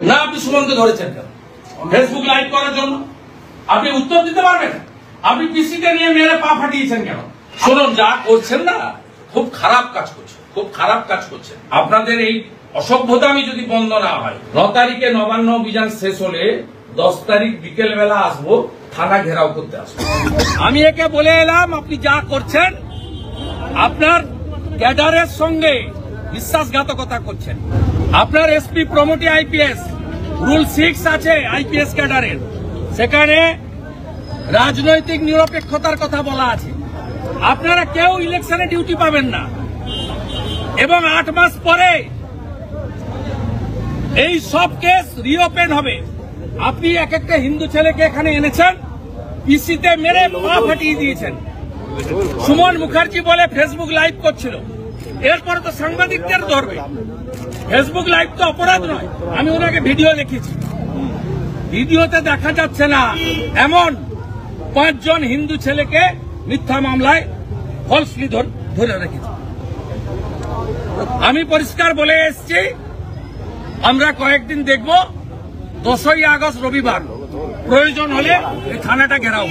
না আপনি সুমনকে ধরেছেন কেন ফেসবুক লাইভ করার জন্য? আপনি উত্তর দিতে পারবেন? আপনি পিসিকে নিয়ে মেরে পা ফাটিয়েছেন কেন? শুনুন, যা করছেন না খুব খারাপ কাজ করছেন, খুব খারাপ কাজ করছেন। আপনাদের এই অসভ্যতামি যদি বন্ধ না হয়, 9 তারিখে নবান্ন অভিযান শেষ হলে 10 তারিখ বিকেল বেলা আসবো, থানা ঘেরাও করতে আসবো। আমি একে বলে এলাম, আপনি যা করছেন আপনার ক্যাডারের সঙ্গে বিশ্বাসঘাতকতা করছেন। আপনার এসপি প্রমোটি আইপিএস রুল 6 আছে আইপিএস ক্যাডারের, সেখানে রাজনৈতিক নিরপেক্ষতার কথা বলা আছে। আপনারা কেউ ইলেকশনে ডিউটি পাবেন না এবং 8 মাস পরে এই সব কেস রিওপেন হবে। আপনি এক একটা হিন্দু ছেলেকে এখানে এনেছেন, পিসিতে মেরে পা ফাটিয়ে দিয়েছেন। সুমন মুখার্জি বলে ফেসবুক লাইভ করছিল, এরপরে তো সাংবাদিকদের ধরবে। ফেসবুক লাইভ তো অপরাধ নয়। আমি ওনাকে ভিডিও দেখেছি, ভিডিওতে দেখা যাচ্ছে না এমন 5 জন হিন্দু ছেলেকে মিথ্যা মামলায় ফলসলি ধরে রেখেছে। আমি পরিষ্কার বলে এসেছি, আমরা কয়েকদিন দেখব 10ই আগস্ট রবিবার প্রয়োজন হলে এই থানাটা ঘেরাও।